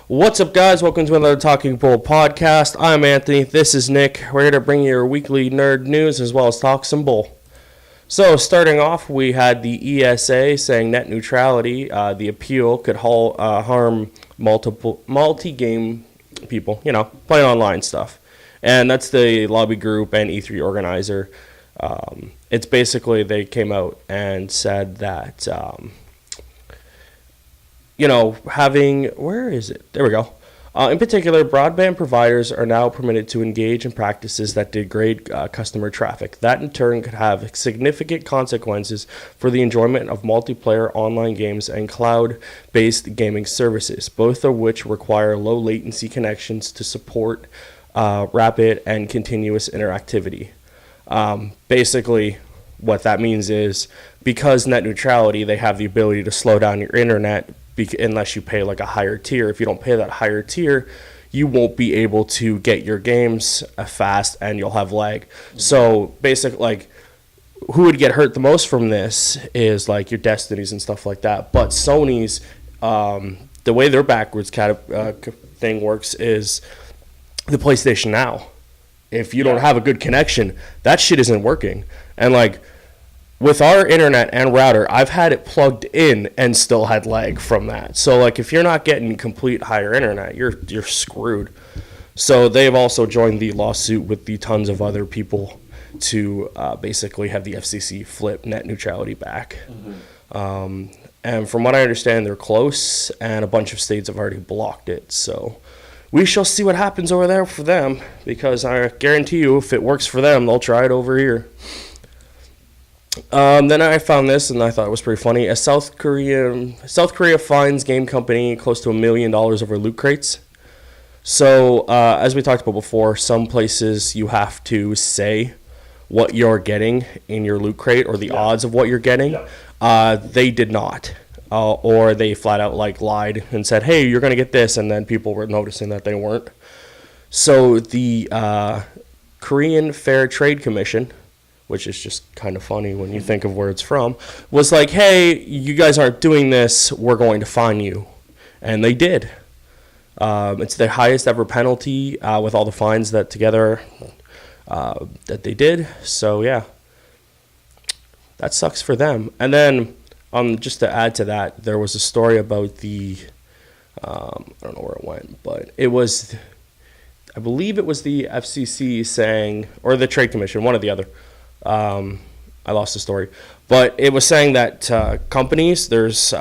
What's up, guys? Welcome to another Talking Bull podcast. I'm Anthony. This is Nick. We're here to bring you your weekly nerd news as well as talk some bull. So, starting off, we had the ESA saying net neutrality. The appeal could harm multi-game people, playing online stuff. And that's the lobby group and E3 organizer. It's basically, they came out and said that... where is it? There we go. In particular, broadband providers are now permitted to engage in practices that degrade customer traffic. That, in turn, could have significant consequences for the enjoyment of multiplayer online games and cloud-based gaming services, both of which require low-latency connections to support rapid and continuous interactivity. Basically, what that means is, because net neutrality, they have the ability to slow down your internet unless you pay like a higher tier. If you don't pay that higher tier, you won't be able to get your games fast and you'll have lag. So basically, who would get hurt the most from this is like your Destinies and stuff like that. But Sony's, the way their backwards thing works is the PlayStation Now. If you don't have a good connection, that shit isn't working. And with our internet and router, I've had it plugged in and still had lag from that. So, if you're not getting complete higher internet, you're screwed. So they've also joined the lawsuit with the tons of other people to basically have the FCC flip net neutrality back. Mm-hmm. And from what I understand, they're close, and a bunch of states have already blocked it. So we shall see what happens over there for them, because I guarantee you, if it works for them, they'll try it over here. Then I found this, and I thought it was pretty funny. South Korea fines game company close to $1 million over loot crates. So, as we talked about before, some places you have to say what you're getting in your loot crate, or the odds of what you're getting. They did not. Or they flat out lied and said, hey, you're going to get this, and then people were noticing that they weren't. So the Korean Fair Trade Commission, which is just kind of funny when you think of where it's from, was like, hey, you guys aren't doing this, we're going to fine you. And they did. It's the highest ever penalty with all the fines that together that they did. So, yeah, that sucks for them. And then, just to add to that, there was a story about the, I don't know where it went, but it was, I believe it was the FCC saying, or the Trade Commission, one or the other. I lost the story, but it was saying that companies, there's 8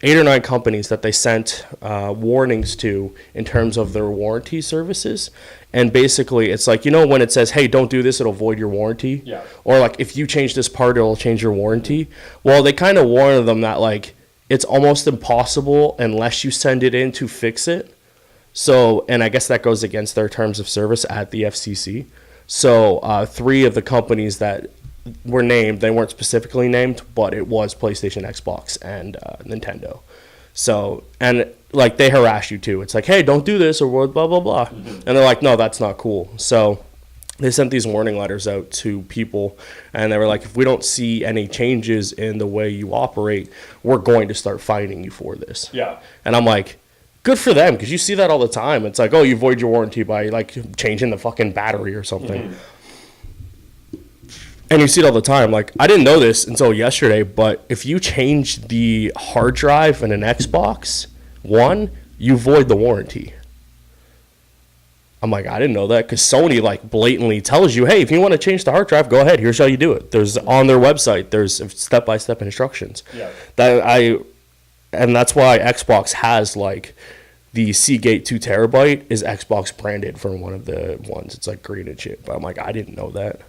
or 9 companies that they sent warnings to in terms of their warranty services. And basically it's when it says, hey, don't do this, it'll void your warranty. Yeah. Or if you change this part, it'll change your warranty. Well, they kind of warned them that it's almost impossible unless you send it in to fix it. So, and I guess that goes against their terms of service at the FCC. So 3 of the companies that were named, they weren't specifically named, but it was PlayStation, Xbox, and Nintendo. So, and they harass you too. It's hey, don't do this, or blah, blah, blah. Mm-hmm. And they're no, that's not cool. So they sent these warning letters out to people, and they were if we don't see any changes in the way you operate, we're going to start fining you for this. Yeah. And I'm good for them, because you see that all the time. It's oh, you void your warranty by changing the fucking battery or something. Mm-hmm. And you see it all the time. I didn't know this until yesterday, but if you change the hard drive in an Xbox One, you void the warranty. I'm I didn't know that, because Sony blatantly tells you, hey, if you want to change the hard drive, go ahead. Here's how you do it. There's on their website, there's step-by-step instructions. Yeah. And that's why Xbox has the Seagate 2 terabyte is Xbox branded for one of the ones. It's green and shit. But I'm I didn't know that.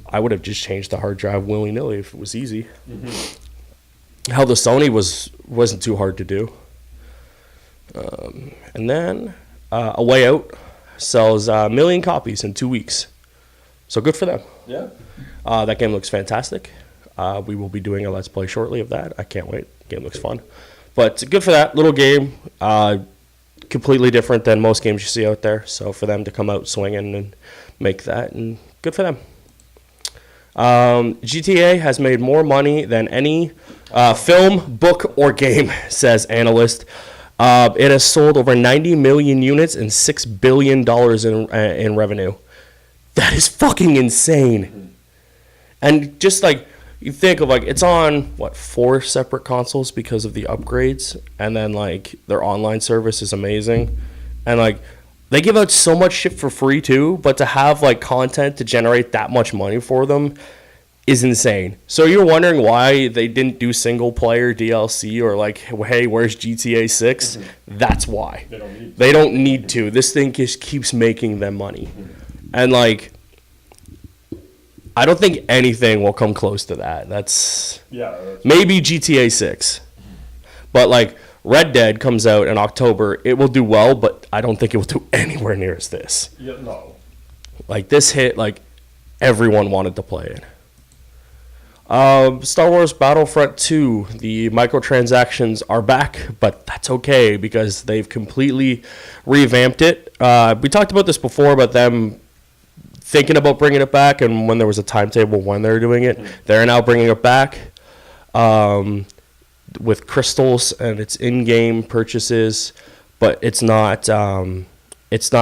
I would have just changed the hard drive willy-nilly if it was easy. Mm-hmm. Hell, the Sony wasn't too hard to do. And then A Way Out sells 1 million copies in 2 weeks. So good for them. Yeah. That game looks fantastic. We will be doing a Let's Play shortly of that. I can't wait. Game looks fun. But good for that little game. Completely different than most games you see out there. So for them to come out swinging and make that, and good for them. GTA has made more money than any film, book, or game, says analyst. It has sold over 90 million units and $6 billion in revenue. That is fucking insane. And just like, you think of like, it's on, 4 separate consoles because of the upgrades. And then like, their online service is amazing. And like, they give out so much shit for free too, but to have like content to generate that much money for them is insane. So you're wondering why they didn't do single player DLC or like, hey, where's GTA 6? That's why. They don't need to. This thing just keeps making them money. And like, I don't think anything will come close to that. That's maybe GTA 6. But like, Red Dead comes out in October. It will do well, but I don't think it will do anywhere near as this. Yeah, no. Like, this hit, like, everyone wanted to play it. Star Wars Battlefront 2, the microtransactions are back, but that's okay because they've completely revamped it. We talked about this before about them thinking about bringing it back, and when there was a timetable when they were doing it, they're now bringing it back. With crystals and its in-game purchases, but it's not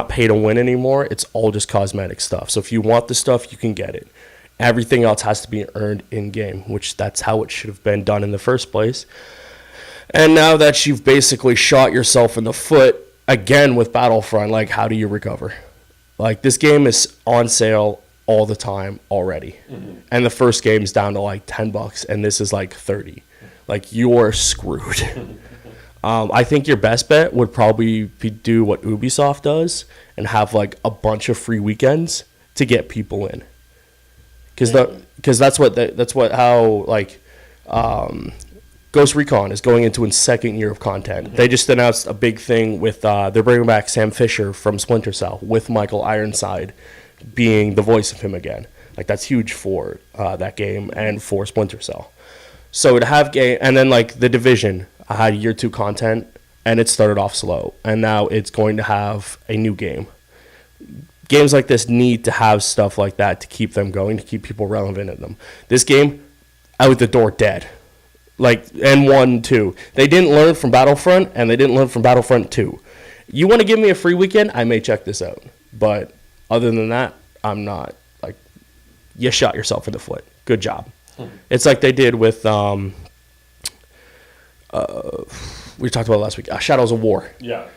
pay to win anymore. It's all just cosmetic stuff. So if you want the stuff, you can get it. Everything else has to be earned in-game, which that's how it should have been done in the first place. And now that you've basically shot yourself in the foot again with Battlefront, like, how do you recover? Like, this game is on sale all the time already. And the first game is down to like $10, and this is like 30. Like, you're screwed. I think your best bet would probably be do what Ubisoft does and have, like, a bunch of free weekends to get people in. Because that's how Ghost Recon is going into its second year of content. They just announced a big thing with, they're bringing back Sam Fisher from Splinter Cell with Michael Ironside being the voice of him again. Like, that's huge for that game and for Splinter Cell. So to have game, and then like The Division, I had year 2 content, and it started off slow, and now it's going to have a new game. Games like this need to have stuff like that to keep them going, to keep people relevant in them. This game, out the door, dead. Like, and 1, 2. They didn't learn from Battlefront, and they didn't learn from Battlefront 2. You want to give me a free weekend? I may check this out, but other than that, I'm not. Like, you shot yourself in the foot. Good job. It's like they did with, we talked about last week, Shadows of War. Yeah.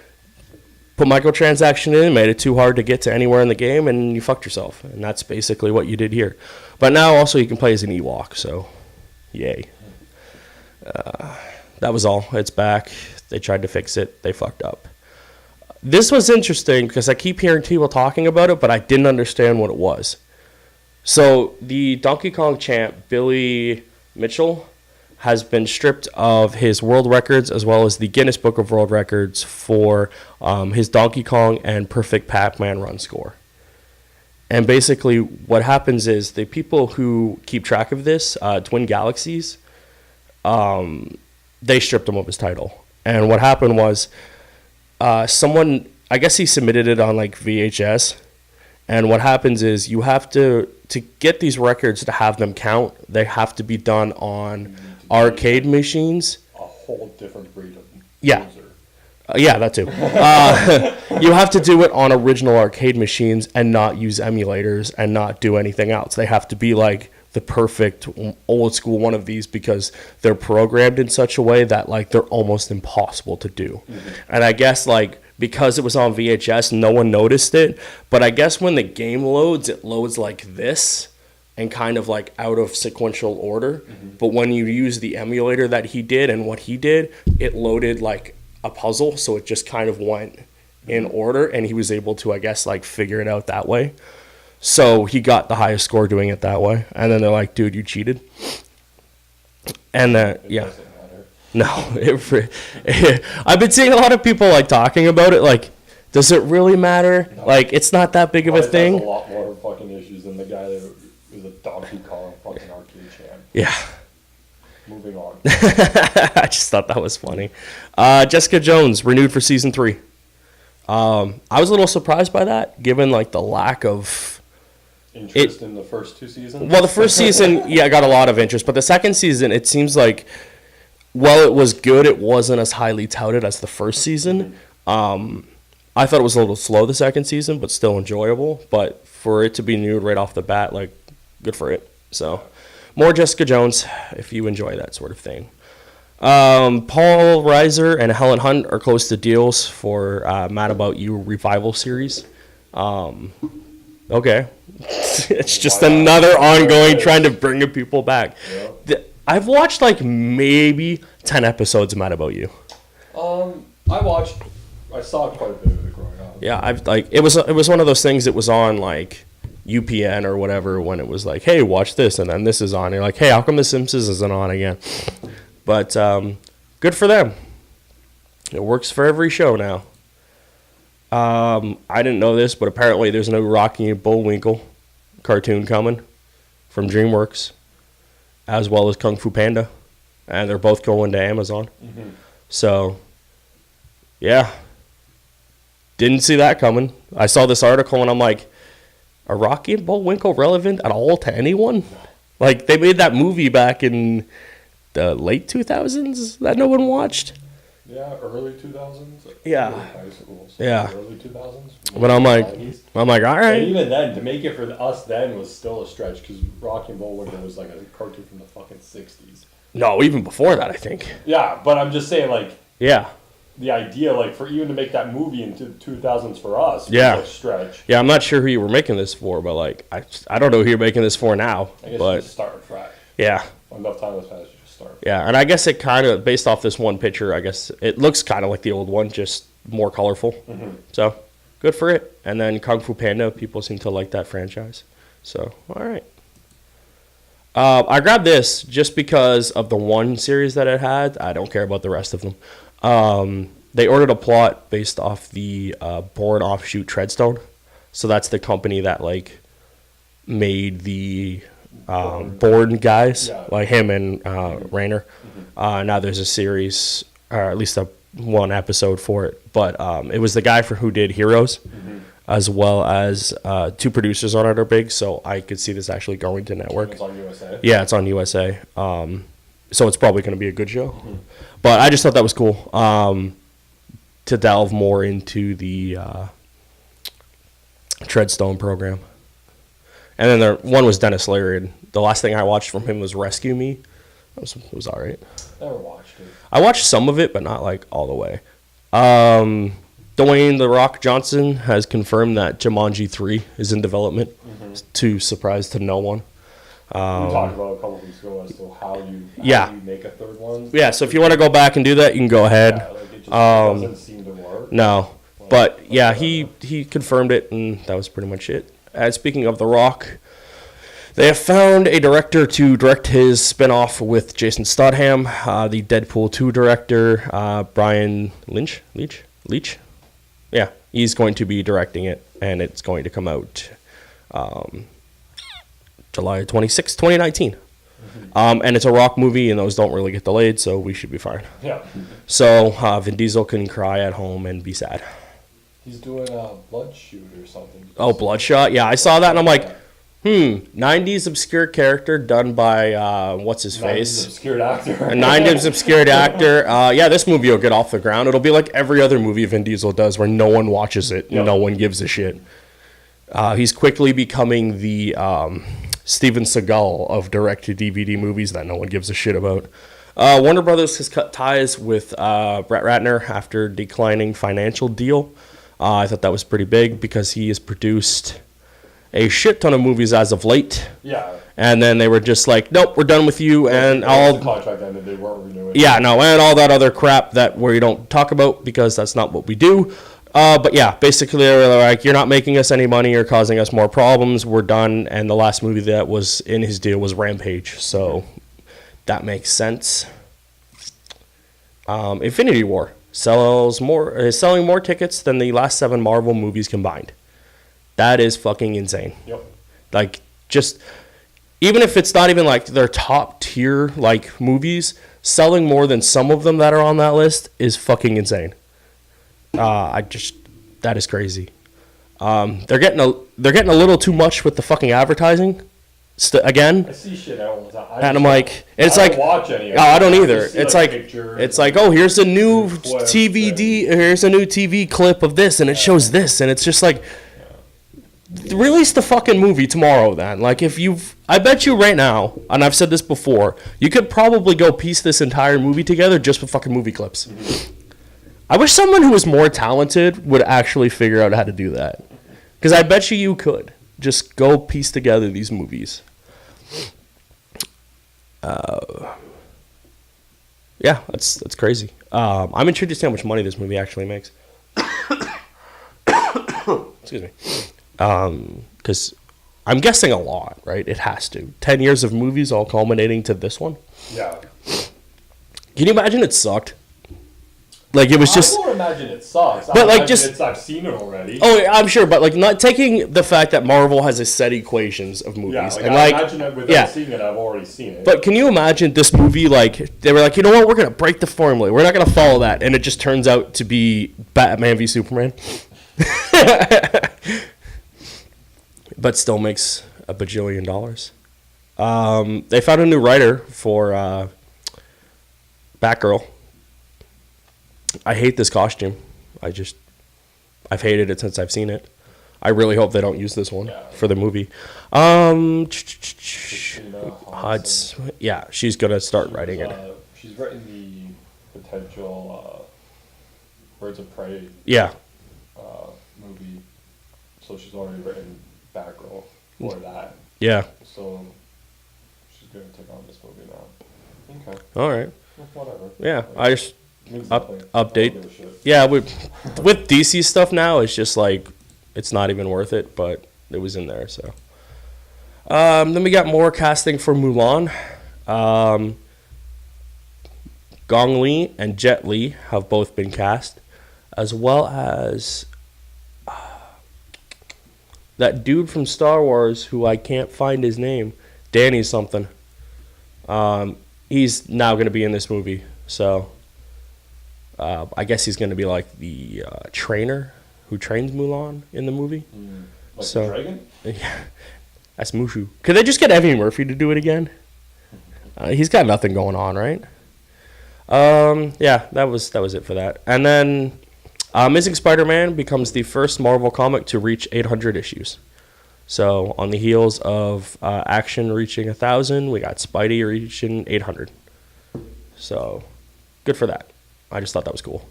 Put microtransaction in, made it too hard to get to anywhere in the game, and you fucked yourself. And that's basically what you did here. But now also you can play as an Ewok, so yay. That was all. It's back. They tried to fix it. They fucked up. This was interesting because I keep hearing people talking about it, but I didn't understand what it was. So the Donkey Kong champ, Billy Mitchell, has been stripped of his world records as well as the Guinness Book of World Records for his Donkey Kong and Perfect Pac-Man run score. And basically what happens is the people who keep track of this, Twin Galaxies, they stripped him of his title. And what happened was someone, I guess he submitted it on like VHS. And what happens is you have to get these records to have them count, they have to be done on arcade machines. A whole different breed of yeah. user. Yeah, that too. You have to do it on original arcade machines and not use emulators and not do anything else. They have to be like the perfect old school one of these because they're programmed in such a way that like they're almost impossible to do. And I guess like because it was on VHS, no one noticed it. But I guess when the game loads, it loads like this and kind of like out of sequential order. But when you use the emulator that he did and what he did, it loaded like a puzzle. So it just kind of went in order and he was able to, I guess, like figure it out that way. So he got the highest score doing it that way. And then they're like, dude, you cheated. And yeah. No, I've been seeing a lot of people like talking about it. Like, does it really matter? No. Like, it's not that big of a thing. Has a lot more fucking issues than the guy that was a Donkey Kong fucking arcade champ. Yeah. Moving on. I just thought that was funny. Jessica Jones renewed for season 3. I was a little surprised by that, given like the lack of interest in the first 2 seasons. Well, the first season, yeah, got a lot of interest, but the second season, it seems like while it was good, it wasn't as highly touted as the first season. I thought it was a little slow the second season, but still enjoyable. But for it to be new right off the bat, like, good for it. So, more Jessica Jones if you enjoy that sort of thing. Paul Reiser and Helen Hunt are close to deals for Mad About You revival series. Okay. It's just another ongoing trying to bring people back. Yeah. I've watched like maybe 10 episodes of Mad About You. I saw quite a bit of it growing up. Yeah, it was one of those things that was on like UPN or whatever when it was like, hey, watch this, and then this is on. And you're like, hey, how come The Simpsons isn't on again? But good for them. It works for every show now. I didn't know this, but apparently there's no Rocky and Bullwinkle cartoon coming from DreamWorks, as well as Kung Fu Panda, and they're both going to Amazon. Mm-hmm. So, yeah, didn't see that coming. I saw this article and I'm like, are Rocky and Bullwinkle relevant at all to anyone? Like, they made that movie back in the late 2000s that no one watched. Yeah, early 2000s. Yeah. High school, so yeah. Early 2000s. But I'm like, all right. And even then, to make it for us then was still a stretch because Rocky and Bullwinkle was like a cartoon from the fucking 60s. No, even before that, I think. Yeah, but I'm just saying, like, yeah, the idea, like, for even to make that movie into the 2000s for us was a stretch. Yeah, I'm not sure who you were making this for, but, like, I don't know who you're making this for now. I guess but you just start fresh. Yeah. Enough time has passed, you just start. Yeah, and I guess it kind of, based off this one picture, I guess it looks kind of like the old one, just more colorful. Mm-hmm. So, good for it. And then Kung Fu Panda, people seem to like that franchise. So, all right. I grabbed this just because of the one series that it had. I don't care about the rest of them. They ordered a plot based off the Bourne offshoot Treadstone. So that's the company that like made the Bourne guys, like him and Rayner. Mm-hmm. Now there's a series, or at least one episode for it. But it was the guy who did Heroes. Mm-hmm. As well as two producers on it are big, so I could see this actually going to network. It's on USA? Yeah, it's on USA. So it's probably going to be a good show. Mm-hmm. But I just thought that was cool to delve more into the Treadstone program. And then one was Dennis Leary. The last thing I watched from him was Rescue Me. It was all right. Never watched it. I watched some of it, but not like all the way. Dwayne "The Rock" Johnson has confirmed that Jumanji 3 is in development, to surprise to no one. We talked about a couple weeks ago as to how you make a third one. Yeah, so if you want to go back and do that, you can go ahead. Yeah, like it just doesn't seem to work. No, but yeah, he confirmed it, and that was pretty much it. And speaking of The Rock, they have found a director to direct his spinoff with Jason Statham, the Deadpool 2 director, Brian Leach. Yeah, he's going to be directing it, and it's going to come out July 26, 2019. Mm-hmm. And it's a Rock movie, and those don't really get delayed, so we should be fine. Yeah. So Vin Diesel can cry at home and be sad. He's doing a Bloodshot or something. Oh, Bloodshot? Yeah, I saw that, and I'm like, 90s obscure character done by, what's his face? 90s obscured actor. A 90s obscured actor. Yeah, this movie will get off the ground. It'll be like every other movie Vin Diesel does where no one watches it and no one gives a shit. He's quickly becoming the Steven Seagal of direct-to-DVD movies that no one gives a shit about. Warner Brothers has cut ties with Brett Ratner after declining financial deal. I thought that was pretty big because he has produced a shit ton of movies as of late. Yeah. And then they were just like, nope, we're done with you. And all the contract ended, they weren't renewing. Yeah, no, and all that other crap that we don't talk about because that's not what we do. But yeah, basically they're like, you're not making us any money or causing us more problems. We're done. And the last movie that was in his deal was Rampage. So that makes sense. Infinity War is selling more tickets than the last 7 Marvel movies combined. That is fucking insane. Yep. Like, just, even if it's not even like their top tier like movies, selling more than some of them that are on that list is fucking insane. That is crazy. They're getting a little too much with the fucking advertising. again. I see shit all the time. And I'm like, it's I like, don't watch any of oh, I it. don't either. just see, It's pictures it's like, oh, here's a new clips TVD, here's a new TV clip of this, and it shows this, and it's just like, release the fucking movie tomorrow then. Like, I bet you right now, and I've said this before, you could probably go piece this entire movie together just with fucking movie clips. Mm-hmm. I wish someone who was more talented would actually figure out how to do that. Because I bet you could. Just go piece together these movies. Yeah, that's crazy. I'm intrigued to see how much money this movie actually makes. Excuse me. Because I'm guessing a lot, right? It has to. 10 years of movies all culminating to this one. Yeah. Can you imagine it sucked? Like, it was just... I won't imagine it sucks. But, like, just... I've seen it already. Oh, yeah, I'm sure, but, like, not taking the fact that Marvel has a set equations of movies. Yeah, and, I imagine it without seeing it, I've already seen it. But can you imagine this movie, like, they were like, you know what, we're going to break the formula. We're not going to follow that. And it just turns out to be Batman v Superman. But still makes a bajillion dollars. They found a new writer for Batgirl. I hate this costume. I've hated it since I've seen it. I really hope they don't use this one for the movie. Yeah, she's gonna start writing it. She's written the potential Birds of Prey. Yeah. Movie. So she's already written Batgirl for that. Yeah. So she's gonna take on this movie now. Okay. All right. Whatever. Yeah, like, I just update. Yeah, with DC stuff now, it's just like it's not even worth it, but it was in there. So then we got more casting for Mulan. Gong Li and Jet Li have both been cast, as well as that dude from Star Wars who I can't find his name, Danny something. He's now going to be in this movie, so I guess he's going to be like the trainer who trains Mulan in the movie. Like the dragon? Yeah, that's Mushu. Could they just get Eddie Murphy to do it again? He's got nothing going on, right? Yeah, that was it for that. And then Amazing Spider-Man becomes the first Marvel comic to reach 800 issues. So on the heels of Action reaching 1,000, we got Spidey reaching 800. So good for that. I just thought that was cool.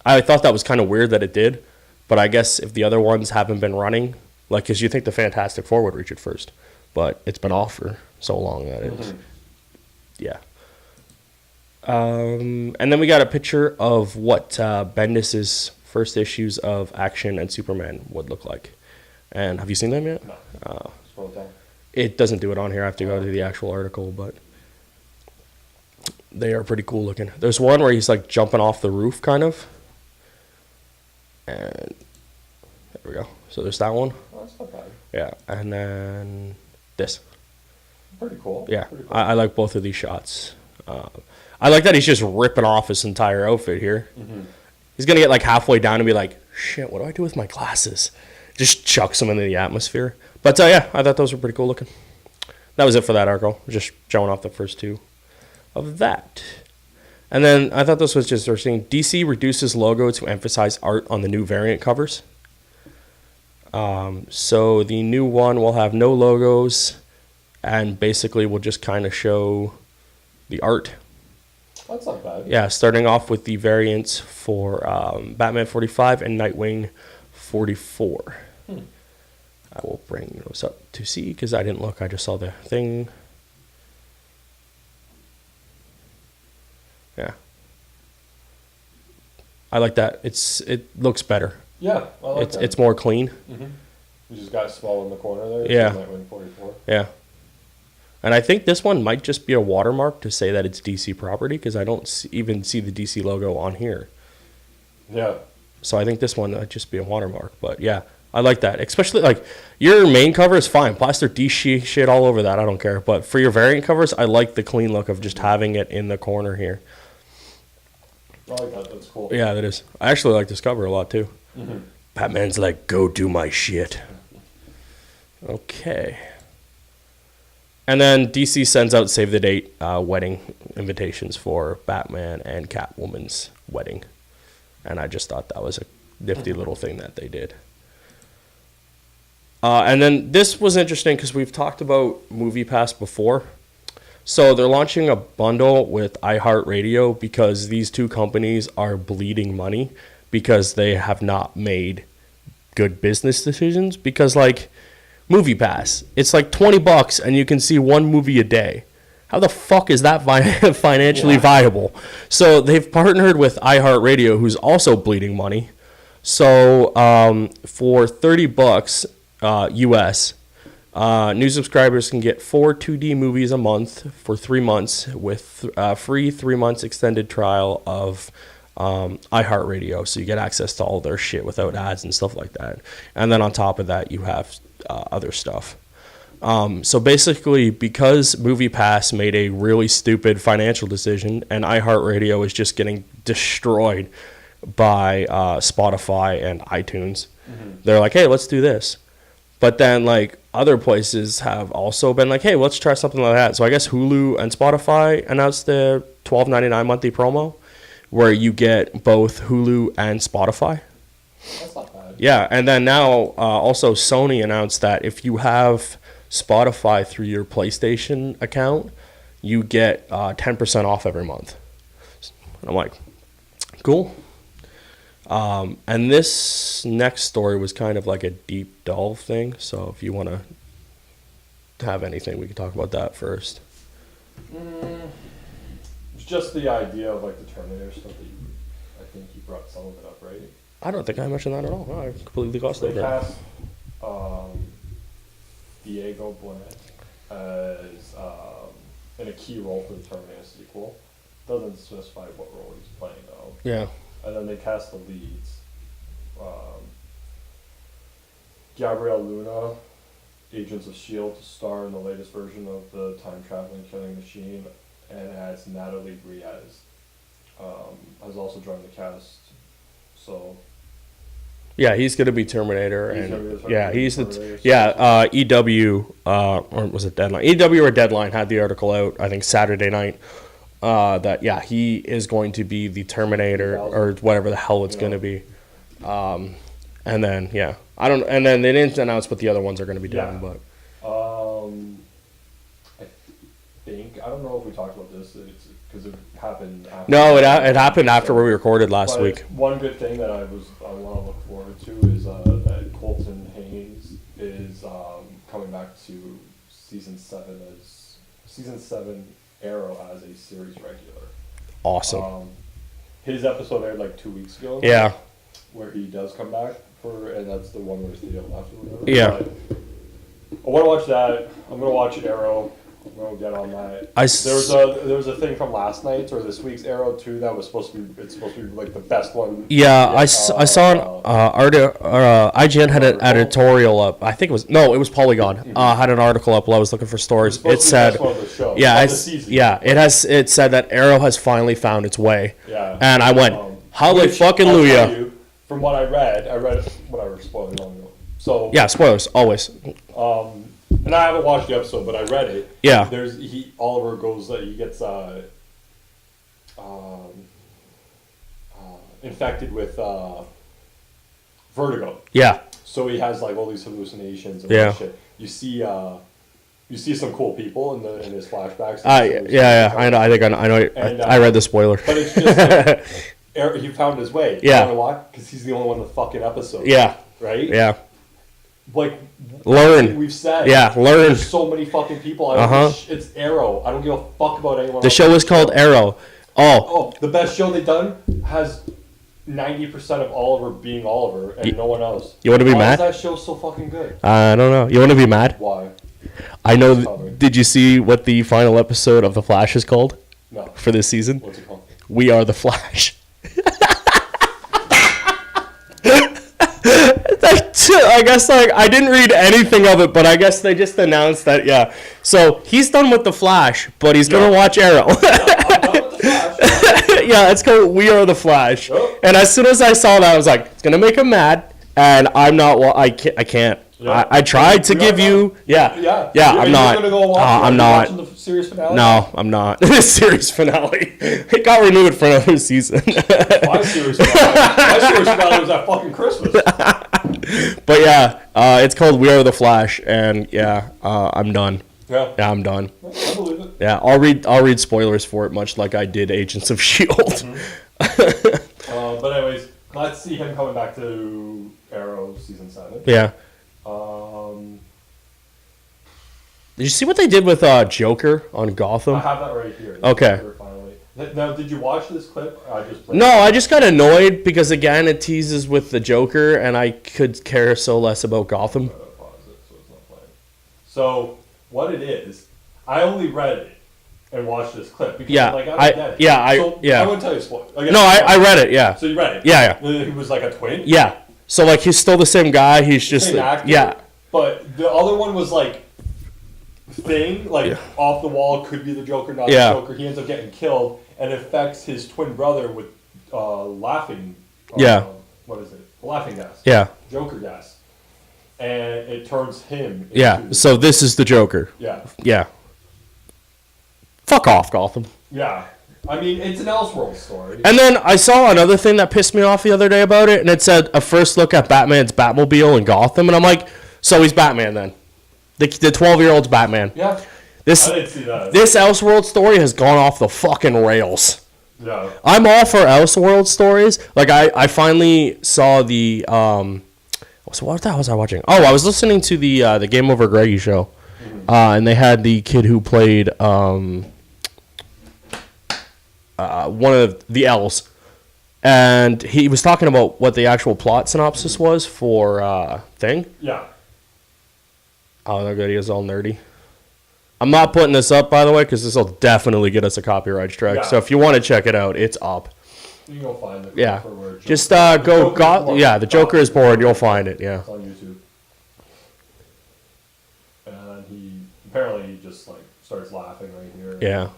I thought that was kind of weird that it did, but I guess if the other ones haven't been running, like, because you think the Fantastic Four would reach it first, but it's been off for so long that it's, yeah. And then we got a picture of what Bendis's first issues of Action and Superman would look like. And have you seen them yet? No. It doesn't do it on here. I have to go to the actual article, but they are pretty cool looking. There's one where he's like jumping off the roof, kind of. And there we go. So there's that one. Oh, that's not bad. Yeah, and then this. Pretty cool. Yeah, pretty cool. I like both of these shots. I like that he's just ripping off his entire outfit here. Mm-hmm. He's going to get like halfway down and be like, shit, what do I do with my glasses? Just chucks them into the atmosphere. But yeah, I thought those were pretty cool looking. That was it for that article. Just showing off the first two of that. And then I thought this was just interesting. DC reduces logo to emphasize art on the new variant covers. So the new one will have no logos and basically will just kind of show the art. That's not bad. Yeah, starting off with the variants for Batman 45 and Nightwing 44. I will bring those up to see because I didn't look. I just saw the thing. Yeah. I like that. It looks better. Yeah, I like that. It's more clean. Mm-hmm. You just got small in the corner there. Yeah. Nightwing 44. Yeah. And I think this one might just be a watermark to say that it's DC property because I don't even see the DC logo on here. Yeah. So I think this one might just be a watermark. But yeah, I like that. Especially like your main cover is fine. Plaster DC shit all over that. I don't care. But for your variant covers, I like the clean look of just having it in the corner here. I like that. That's cool. Yeah, that is. I actually like this cover a lot too. Mm-hmm. Batman's like, go do my shit. Okay. And then DC sends out save the date wedding invitations for Batman and Catwoman's wedding. And I just thought that was a nifty little thing that they did. And then this was interesting because we've talked about MoviePass before. So they're launching a bundle with iHeartRadio because these two companies are bleeding money because they have not made good business decisions. Because, like, MoviePass, it's like $20 and you can see one movie a day. How the fuck is that financially viable? So they've partnered with iHeartRadio, who's also bleeding money. So for $30 US, new subscribers can get 4 2D movies a month for 3 months with free 3 months extended trial of iHeartRadio. So you get access to all their shit without ads and stuff like that. And then on top of that, you have other stuff. So basically, because MoviePass made a really stupid financial decision and iHeartRadio is just getting destroyed by Spotify and iTunes, they're like, hey, let's do this. But then, like, other places have also been like, hey, let's try something like that. So I guess Hulu and Spotify announced the $12.99 monthly promo where you get both Hulu and Spotify. That's not bad. Yeah, and then now also Sony announced that if you have Spotify through your PlayStation account, you get 10% off every month. And I'm like, cool. And this next story was kind of like a deep delve thing. So if you want to have anything, we can talk about that first. It's just the idea of, like, the Terminator stuff that I think you brought some of it up, right? I don't think I mentioned that at all. No, I completely glossed over They that. cast Diego Bonnet as in a key role for the Terminator sequel. Doesn't specify what role he's playing though. Yeah. And then they cast the leads. Gabrielle Luna, Agents of S.H.I.E.L.D. to star in the latest version of the time-traveling killing machine, and adds Natalie Riaz. Has also joined the cast. So... Yeah, he's gonna be Terminator, He's and gonna be the yeah, Terminator, he's the Terminator, yeah. EW or was it Deadline? EW or Deadline had the article out, I think Saturday night. That yeah, he is going to be the Terminator or whatever the hell it's gonna be. And then yeah, I don't. And then they didn't announce what the other ones are gonna be doing, but I think I don't know if we talked about this because it happened. After no, it happened after we recorded last week. One good thing that I want to look forward to is that Colton Haynes is coming back to season 7 Arrow as a series regular. Awesome. His episode aired like 2 weeks ago. Yeah. Where he does come back and that's the one where Theo left or whatever. Yeah. But I want to watch that. I'm gonna watch Arrow. I'm gonna get on that. There was a thing from last night's or this week's Arrow too that was supposed to be like the best one. Yeah, I saw IGN had an editorial up. I think it was Polygon. Had an article up while I was looking for stories. It said, it said that Arrow has finally found its way. Yeah. And I went, hallelujah. From what I read whatever, spoilers on you. So yeah, spoilers always. And I haven't watched the episode, but I read it. Yeah. Oliver goes he gets infected with vertigo. Yeah. So he has like all these hallucinations and all shit. You see some cool people in his flashbacks. Yeah. I know. And, I read the spoiler. But it's just he found his way. Yeah. You know why? Because he's the only one in the fucking episode. Yeah. Right. Yeah. Like learn. We've said. Yeah, learn. There's so many fucking people. It's Arrow. I don't give a fuck about anyone. The show is called Arrow. Oh, the best show they've done has 90% of Oliver being Oliver and no one else. You want to be mad? Why is that show so fucking good? I don't know. You want to be mad? Why? I know. Did you see what the final episode of The Flash is called? No. For this season? What's it called? We Are the Flash. I guess I didn't read anything of it, but I guess they just announced that So he's done with the Flash, but he's gonna watch Arrow. I'm done with the Flash. Yeah, it's called We Are the Flash. And as soon as I saw that, I was like, it's gonna make him mad, and I'm not. I can't. Yeah. I tried to give you. Yeah. I'm not. Gonna go watch I'm not. Watching the series finale? No, I'm not. The series finale. It got renewed for another season. My series finale was at fucking Christmas. But yeah, it's called We Are the Flash, and yeah, I'm done. Yeah, I'm done. I believe it. Yeah, I'll read spoilers for it, much like I did Agents of S.H.I.E.L.D. But anyways, glad to see him coming back to Arrow season 7. Yeah. Did you see what they did with Joker on Gotham? I have that right here. Okay. Joker, finally. Now, did you watch this clip? I just got annoyed because again it teases with the Joker, and I could care so less about Gotham. Pause it so it's not playing. So what it is, I only read it and watched this clip because I don't get it. I wouldn't tell you spoil. I read it. Yeah. So you read it. Yeah. He was like a twin. Yeah. So like he's still the same guy. He's just same actor, yeah. But the other one was like off the wall, could be the Joker, not the Joker. He ends up getting killed and affects his twin brother with laughing. What is it? Laughing gas. Yeah. Joker gas. And it turns him into So this is the Joker. Yeah. Yeah. Fuck off, Gotham. Yeah. I mean, it's an Elseworld story. And then I saw another thing that pissed me off the other day about it, and it said a first look at Batman's Batmobile in Gotham, and I'm like, so he's Batman then. The 12-year-old's Batman. Yeah. I didn't see that. This Elseworld story has gone off the fucking rails. Yeah. I'm all for Elseworld stories. Like, I finally saw the, so what the hell was I watching? Oh, I was listening to the Game Over Greggy show. Mm-hmm. And they had the kid who played, one of the L's, and he was talking about what the actual plot synopsis was for Thing. Yeah. Oh, they're good. He was all nerdy. I'm not putting this up, by the way, because this will definitely get us a copyright strike. Yeah. So if you want to check it out, it's up. You can go find it. Yeah. Just go. The Joker is bored. You'll find it. Yeah. It's on YouTube. And he just like starts laughing right here. Yeah.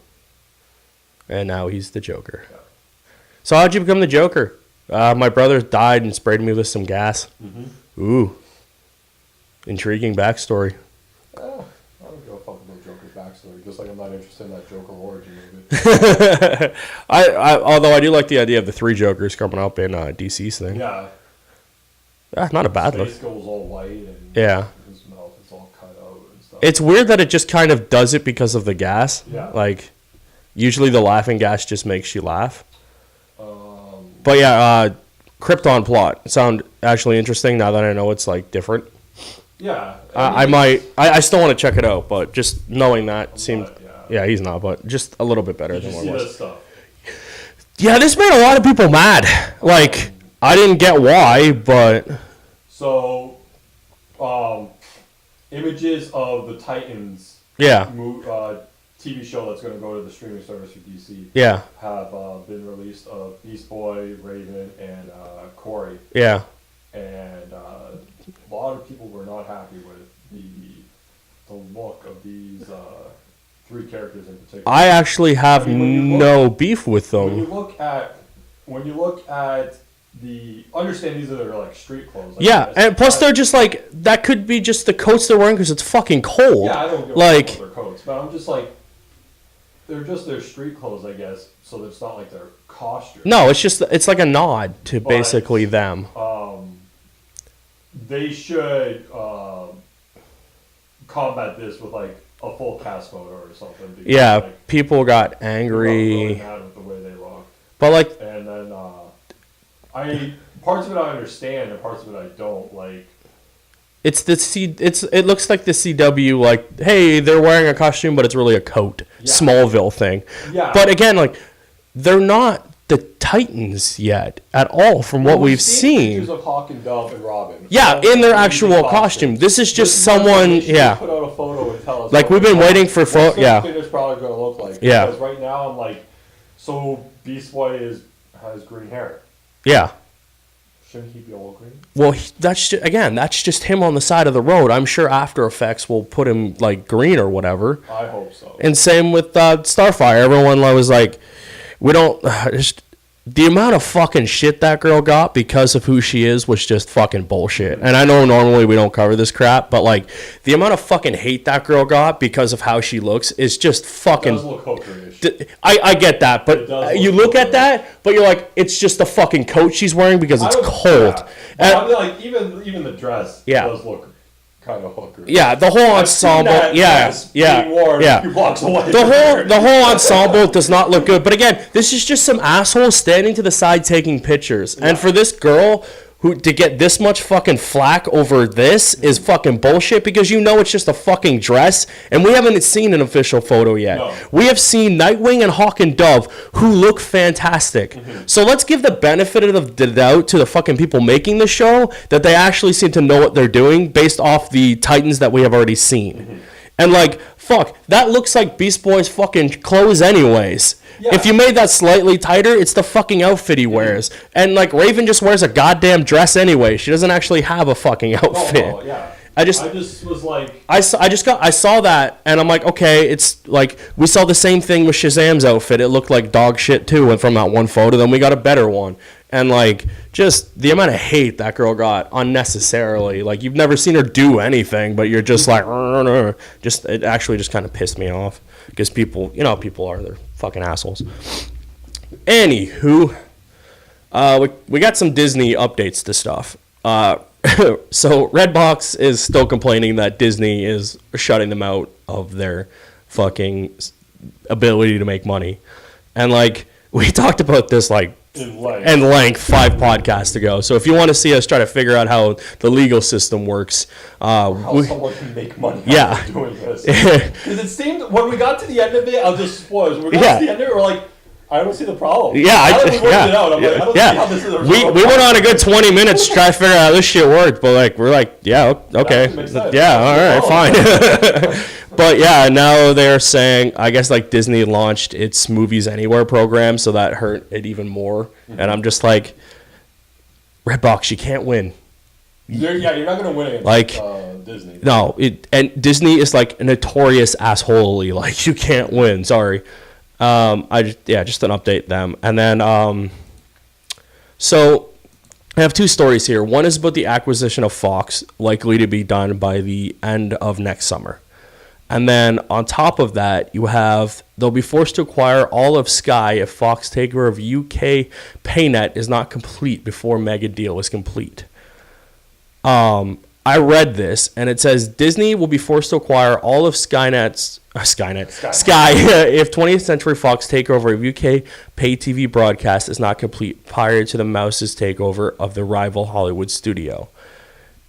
And now he's the Joker. Yeah. So how'd you become the Joker? My brother died and sprayed me with some gas. Mm-hmm. Ooh. Intriguing backstory. I don't give a fuck about Joker's backstory. Just like I'm not interested in that Joker origin movie. Although I do like the idea of the 3 Jokers coming up in DC's thing. Yeah. Not a bad look. His face goes all white and his mouth is all cut out and stuff. It's weird that it just kind of does it because of the gas. Yeah. Like, usually the laughing gas just makes you laugh. But yeah, Krypton plot sound actually interesting now that I know it's like different. Yeah. I still want to check it out, but just knowing that seemed... Yeah, he's not, but just a little bit better than what it was. This stuff? Yeah, this made a lot of people mad. Like, I didn't get why, but... So, images of the Titans TV show that's going to go to the streaming service for DC have been released of Beast Boy, Raven, and Corey. Yeah. And a lot of people were not happy with the look of these 3 characters in particular. I actually have no beef with them. When you look at the understand these are like street clothes. And plus they're just like that could be just the coats they're wearing because it's fucking cold. Yeah, I don't give a fuck about their coats, but I'm just like they're just their street clothes, I guess. So it's not like their costume. No, it's like a nod to basically them. They should combat this with like a full cast photo or something. Because, people got angry. Really mad with the way they rocked. But like, and then parts of it I understand and parts of it I don't like. It looks like the CW like, hey, they're wearing a costume, but it's really a coat. Yeah. Smallville thing. Yeah. But again, like, they're not the Titans yet at all from what we've seen. Pictures of Hawk and Dove and Robin. Yeah, in their actual costume. This is just someone. Yeah. Put out a photo and tell us. Like we've been waiting for photo. Yeah. What probably going to look like. Yeah. Because right now I'm like, so Beast Boy has green hair. Yeah. Shouldn't he be all green? Well, that's just him on the side of the road. I'm sure After Effects will put him like green or whatever. I hope so. And same with Starfire. Everyone was like, we don't. the amount of fucking shit that girl got because of who she is was just fucking bullshit. And I know normally we don't cover this crap, but like the amount of fucking hate that girl got because of how she looks is just fucking. It does look hooker-ish. I get that, but you look at that, but you're like, it's just the fucking coat she's wearing because it's cold. Yeah. I mean, like even the dress does look kind of hooker. Yeah, the whole ensemble. Being worn a few blocks away. The whole ensemble does not look good. But again, this is just some asshole standing to the side taking pictures. Yeah. And for this girl to get this much fucking flack over this is fucking bullshit because you know it's just a fucking dress. And we haven't seen an official photo yet. No. We have seen Nightwing and Hawk and Dove who look fantastic. Mm-hmm. So let's give the benefit of the doubt to the fucking people making the show that they actually seem to know what they're doing based off the Titans that we have already seen. Mm-hmm. And like, fuck, that looks like Beast Boy's fucking clothes anyways. Yeah. If you made that slightly tighter, it's the fucking outfit he wears. And like Raven just wears a goddamn dress anyway. She doesn't actually have a fucking outfit. Oh, yeah. I just was like I saw that and I'm like, okay, it's like we saw the same thing with Shazam's outfit. It looked like dog shit too, and from that one photo, then we got a better one. And like just the amount of hate that girl got unnecessarily. Like you've never seen her do anything, but you're just like just it actually just kind of pissed me off because people, you know how people are, they're fucking assholes. Anywho, we got some Disney updates to stuff. So Redbox is still complaining that Disney is shutting them out of their fucking ability to make money. And like we talked about this like in length 5 podcasts ago. So if you want to see us try to figure out how the legal system works, how someone can make money doing this. Because it seemed when we got to the end of it, I'll just spoil. When we got to the end of it, we're like, I don't see the problem. Yeah, I don't see how this is. We went on a good 20 minutes to try to figure out how this shit worked, but like we're like, yeah, okay, yeah, all right, fine. But yeah, now they're saying, I guess like Disney launched its Movies Anywhere program, so that hurt it even more. Mm-hmm. And I'm just like, Redbox, you can't win. You're not gonna win against like Disney. No, and Disney is like notorious assholey. Like you can't win. Sorry. Just an update them. And then, so I have 2 stories here. One is about the acquisition of Fox, likely to be done by the end of next summer. And then on top of that, you have, they'll be forced to acquire all of Sky if Fox takeover of UK PayNet is not complete before mega deal is complete. I read this, and it says Disney will be forced to acquire all of Sky if 20th Century Fox takeover of UK pay TV broadcast is not complete prior to the Mouse's takeover of the rival Hollywood studio.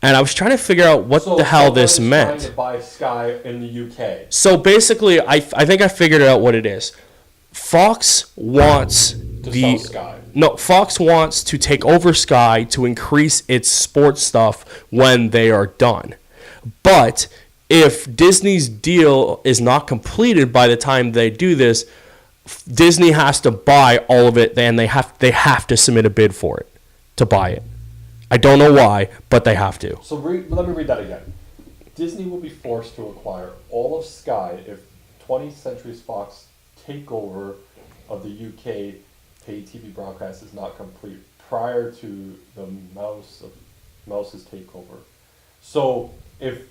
And I was trying to figure out what the hell this meant. Trying to buy Sky in the UK. So basically, I think I figured out what it is. Fox wants to sell Sky. No, Fox wants to take over Sky to increase its sports stuff when they are done. But if Disney's deal is not completed by the time they do this, Disney has to buy all of it, and they have to submit a bid for it to buy it. I don't know why, but they have to. So let me read that again. Disney will be forced to acquire all of Sky if 20th Century Fox takeover of the UK pay TV broadcast is not complete prior to the Mouse's takeover. So if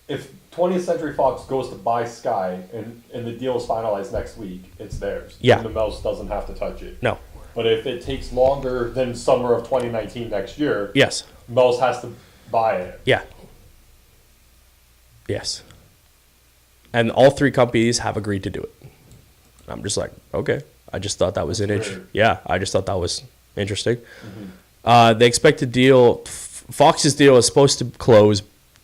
20th Century Fox goes to buy Sky and the deal is finalized next week, it's theirs. Yeah. And the Mouse doesn't have to touch it. No. But if it takes longer than summer of 2019 next year, yes, Mouse has to buy it. Yeah. Yes. And all 3 companies have agreed to do it. I'm just like, okay. I just thought that was I just thought that was interesting. Mm-hmm. They expect the deal. Fox's deal is supposed to close.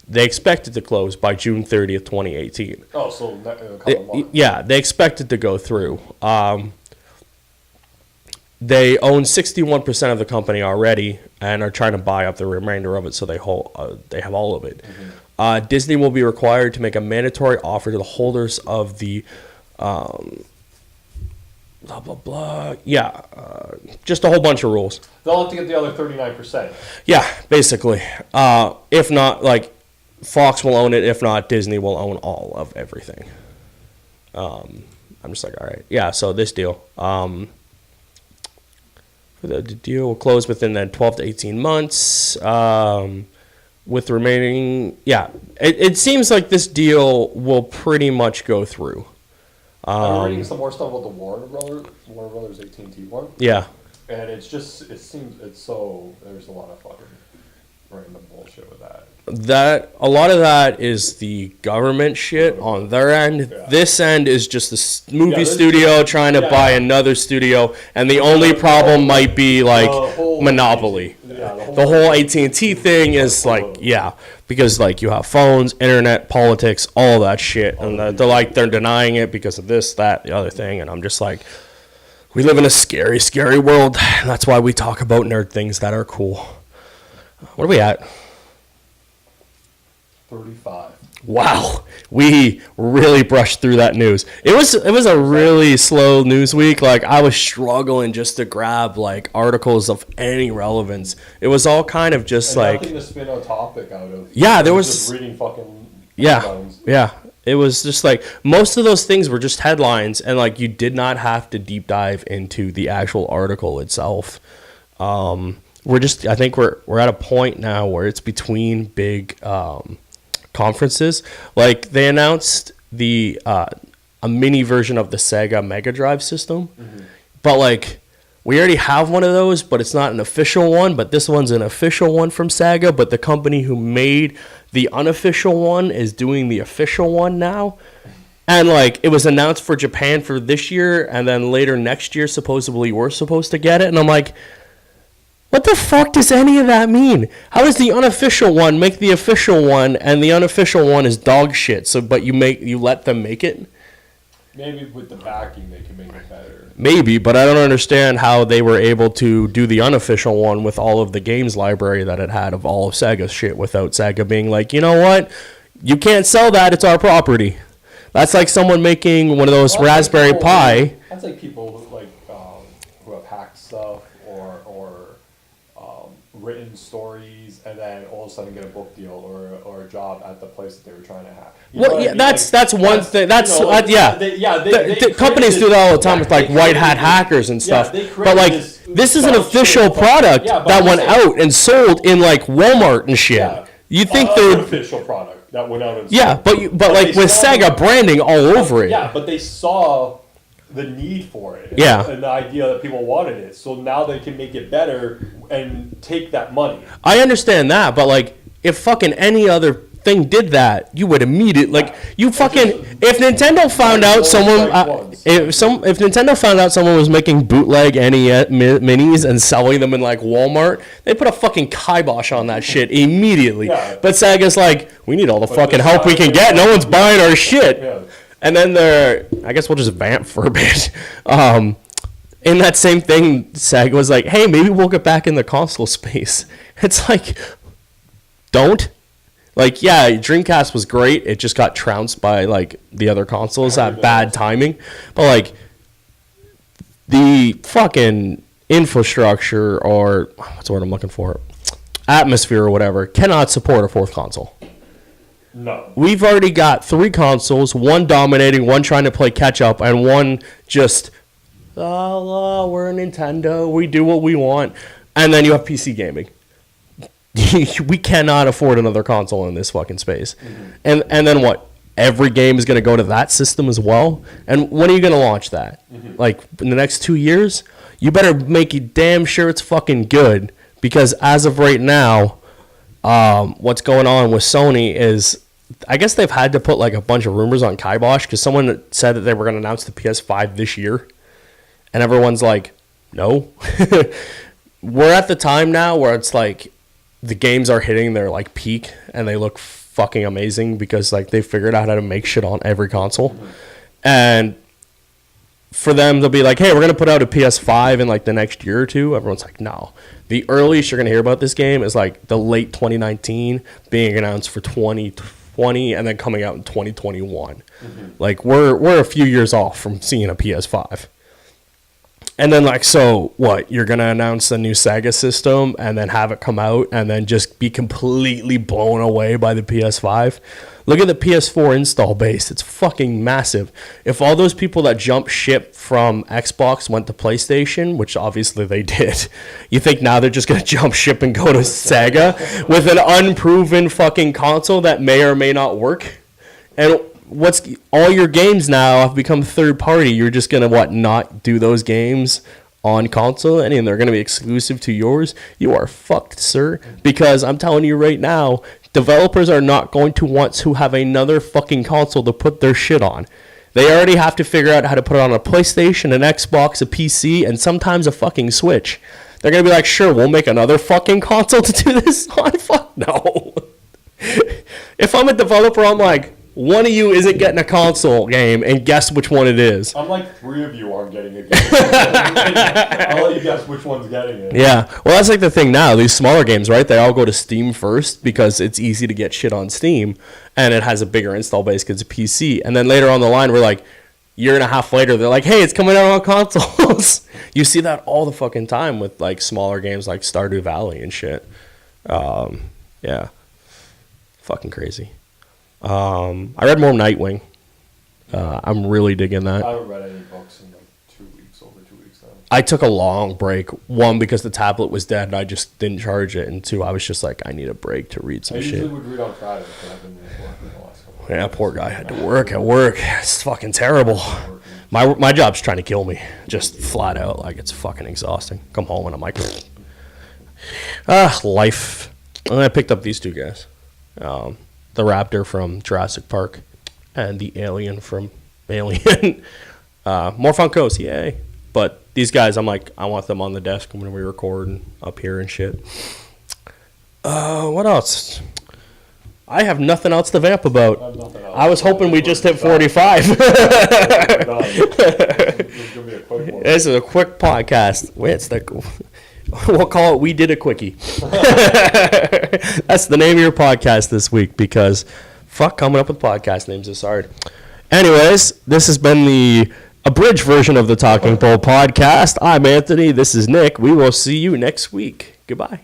They expect it to close by June 30th, 2018. Oh, so in a couple months. Yeah, they expect it to go through. They own 61% of the company already and are trying to buy up the remainder of it, so they have all of it. Mm-hmm. Disney will be required to make a mandatory offer to the holders of the blah, blah, blah. Yeah, just a whole bunch of rules. They'll have to get the other 39%. Yeah, basically. If not, like, Fox will own it. If not, Disney will own all of everything. I'm just like, all right. Yeah, so this deal. The deal will close within then 12 to 18 months. With the remaining, it seems like this deal will pretty much go through. I'm reading some more stuff about the Warner Brothers AT&T one. Yeah. And there's a lot of fucking random bullshit with that. A lot of that is the government shit on their end. Yeah. This end is just the movie studio trying to buy another studio, and the only problem might be like monopoly. The whole AT&T thing is because like you have phones, internet, politics, all that shit, and they're denying it because of this, that, the other thing, and I'm just like, we live in a scary, scary world. And that's why we talk about nerd things that are cool. What are we at? 35. Wow, we really brushed through that news. It was a really slow news week. Like, I was struggling just to grab like articles of any relevance. It was all kind of just nothing to spin a topic out of. Yeah, there was just reading fucking headlines. Yeah. It was just like most of those things were just headlines, and like you did not have to deep dive into the actual article itself. I think we're at a point now where it's between big conferences. Like, they announced a mini version of the Sega Mega Drive system, but like we already have one of those, but it's not an official one. But this one's an official one from Sega, but the company who made the unofficial one is doing the official one now. And like, it was announced for Japan for this year, and then later next year supposedly we're supposed to get it, and I'm like, what the fuck does any of that mean? How does the unofficial one make the official one, and the unofficial one is dog shit? So, but you let them make it? Maybe with the backing they can make it better. Maybe, but I don't understand how they were able to do the unofficial one with all of the games library that it had of all of Sega's shit without Sega being like, you know what? You can't sell that. It's our property. That's like someone making one of those Raspberry Pi. That's like people who have hacked stuff or written stories, and then all of a sudden get a book deal or a job at the place that they were trying to hack. That's one thing. Companies do that all the time with like white hat hackers and stuff. But like, this is an official product that went out and sold in like Walmart and shit. Yeah. You think they're an official product that went out and sold. Yeah, but like with Sega branding all over it. Yeah, but they saw the need for it. And the idea that people wanted it. So now they can make it better and take that money. I understand that, but like, if fucking any other thing did that, you would immediately if Nintendo found out if Nintendo found out someone was making bootleg NES minis and selling them in like Walmart, they put a fucking kibosh on that shit immediately. Yeah. But Sega's like, we need all the fucking help we can get. No one's buying our shit. Yeah. And then I guess we'll just vamp for a bit. In that same thing, Sega was like, hey, maybe we'll get back in the console space. It's like, don't. Like, yeah, Dreamcast was great. It just got trounced by, like, the other consoles at bad timing. But, like, the fucking infrastructure, or what's the word I'm looking for? Atmosphere or whatever, cannot support a fourth console. No. We've already got 3 consoles, one dominating, one trying to play catch-up, and one just, we're a Nintendo, we do what we want. And then you have PC gaming. We cannot afford another console in this fucking space. Mm-hmm. And then what? Every game is going to go to that system as well? And when are you going to launch that? Mm-hmm. Like, in the next 2 years? You better make it damn sure it's fucking good, because as of right now, what's going on with Sony is, I guess they've had to put like a bunch of rumors on kibosh, because someone said that they were going to announce the PS5 this year, and everyone's like, no. We're at the time now where it's like the games are hitting their like peak and they look fucking amazing because like they figured out how to make shit on every console. Mm-hmm. And for them, they'll be like, hey, we're going to put out a PS5 in like the next year or two. Everyone's like, no. The earliest you're going to hear about this game is like the late 2019, being announced for 2020, and then coming out in 2021. Mm-hmm. Like, we're a few years off from seeing a PS5. And then, like, so what? You're going to announce a new Sega system and then have it come out and then just be completely blown away by the PS5? Look at the PS4 install base. It's fucking massive. If all those people that jumped ship from Xbox went to PlayStation, which obviously they did, you think now they're just going to jump ship and go to Sega with an unproven fucking console that may or may not work? And all your games now have become third party. You're just going to not do those games on console and they're going to be exclusive to yours? You are fucked, sir. Because I'm telling you right now, developers are not going to want to have another fucking console to put their shit on. They already have to figure out how to put it on a PlayStation, an Xbox, a PC, and sometimes a fucking Switch. They're going to be like, sure, we'll make another fucking console to do this on? Fuck no. If I'm a developer, I'm like, one of you isn't getting a console game, and guess which one it is. I'm like, 3 of you aren't getting a game. I'll let you guess which one's getting it. Yeah. Well, that's like the thing now. These smaller games, right? They all go to Steam first because it's easy to get shit on Steam, and it has a bigger install base because it's a PC. And then later on the line, we're like, year and a half later, they're like, hey, it's coming out on consoles. You see that all the fucking time with like smaller games like Stardew Valley and shit. Yeah. Fucking crazy. I read more Nightwing. I'm really digging that. I haven't read any books in like 2 weeks, over 2 weeks now. I took a long break. 1, because the tablet was dead and I just didn't charge it. And 2, I was just like, I need a break to read some shit. I usually would read on Friday, but I've been working the last couple of days. Yeah, poor guy had to work at work. It's fucking terrible. My job's trying to kill me. Just flat out. Like, it's fucking exhausting. Come home and I'm like, life. And I picked up these 2 guys. The raptor from Jurassic Park and the alien from Alien. More Funkos, yay. But these guys, I'm like, I want them on the desk when we record and up here and shit. What else? I have nothing else to vamp about. I was hoping we just hit 45. This is a quick podcast. We'll call it We Did a Quickie. That's the name of your podcast this week because fuck coming up with podcast names is hard. Anyways, this has been the abridged version of the Talking Bull podcast. I'm Anthony. This is Nick. We will see you next week. Goodbye.